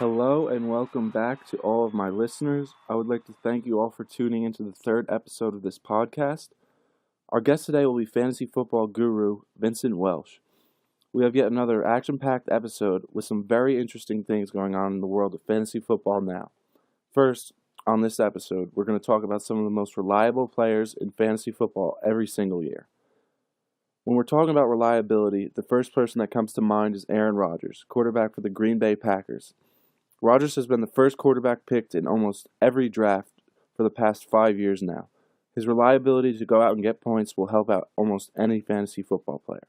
Hello and welcome back to all of my listeners. I would like to thank you all for tuning into the third episode of this podcast. Our guest today will be fantasy football guru Vincent Welsh. We have yet another action-packed episode with some very interesting things going on in the world of fantasy football now. First, on this episode, we're going to talk about some of the most reliable players in fantasy football every single year. When we're talking about reliability, the first person that comes to mind is Aaron Rodgers, quarterback for the Green Bay Packers. Rodgers has been the first quarterback picked in almost every draft for the past 5 years now. His reliability to go out and get points will help out almost any fantasy football player.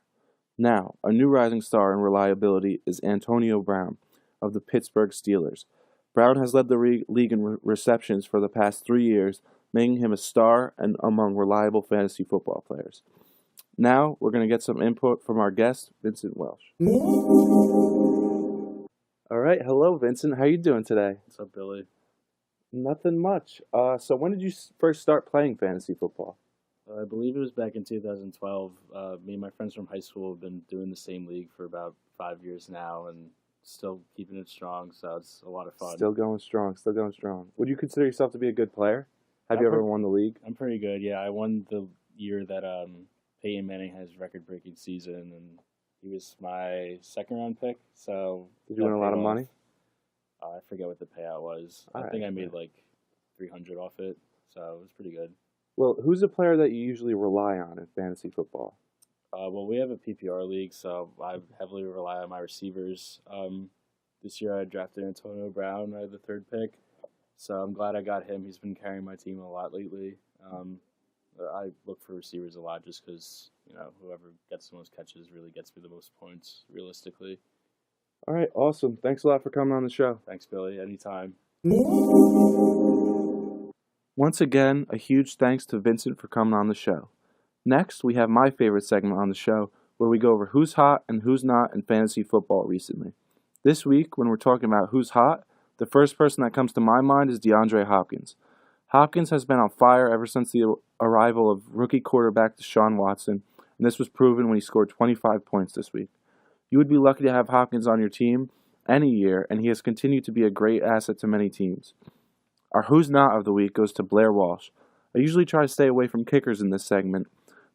Now, a new rising star in reliability is Antonio Brown of the Pittsburgh Steelers. Brown has led the league in receptions for the past 3 years, making him a star and among reliable fantasy football players. Now, we're going to get some input from our guest, Vincent Welsh. All right, hello, Vincent. How are you doing today? What's up, Billy? Nothing much. So when did you first start playing fantasy football? I believe it was back in 2012. Me and my friends from high school have been doing the same league for about 5 years now and still keeping it strong, so it's a lot of fun. Still going strong. Would you consider yourself to be a good player? Have you ever won the league? I'm pretty good, yeah. I won the year that Peyton Manning had his record-breaking season, and he was my second-round pick. So did you win a lot of money? I forget what the payout was. I think I made like $300 off it, so it was pretty good. Well, who's a player that you usually rely on in fantasy football? Well, we have a PPR league, so I heavily rely on my receivers. This year I drafted Antonio Brown. I had the third pick, so I'm glad I got him. He's been carrying my team a lot lately. I look for receivers a lot just because, whoever gets the most catches really gets me the most points, realistically. All right, awesome. Thanks a lot for coming on the show. Thanks, Billy. Anytime. Once again, a huge thanks to Vincent for coming on the show. Next, we have my favorite segment on the show, where we go over who's hot and who's not in fantasy football recently. This week, when we're talking about who's hot, the first person that comes to my mind is DeAndre Hopkins. Hopkins has been on fire ever since the arrival of rookie quarterback Deshaun Watson, and this was proven when he scored 25 points this week. You would be lucky to have Hopkins on your team any year, and he has continued to be a great asset to many teams. Our Who's Not of the week goes to Blair Walsh. I usually try to stay away from kickers in this segment,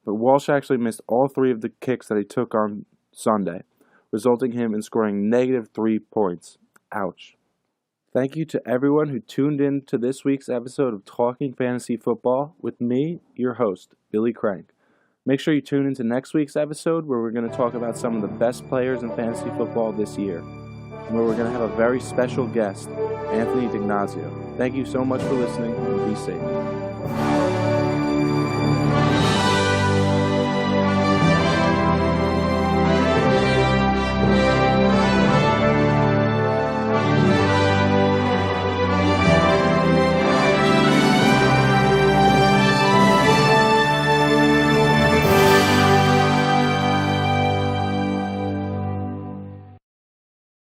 but Walsh actually missed all 3 of the kicks that he took on Sunday, resulting him in scoring -3 points. Ouch. Thank you to everyone who tuned in to this week's episode of Talking Fantasy Football with me, your host, Billy Crank. Make sure you tune into next week's episode where we're going to talk about some of the best players in fantasy football this year, and where we're going to have a very special guest, Anthony D'Ignazio. Thank you so much for listening, and be safe.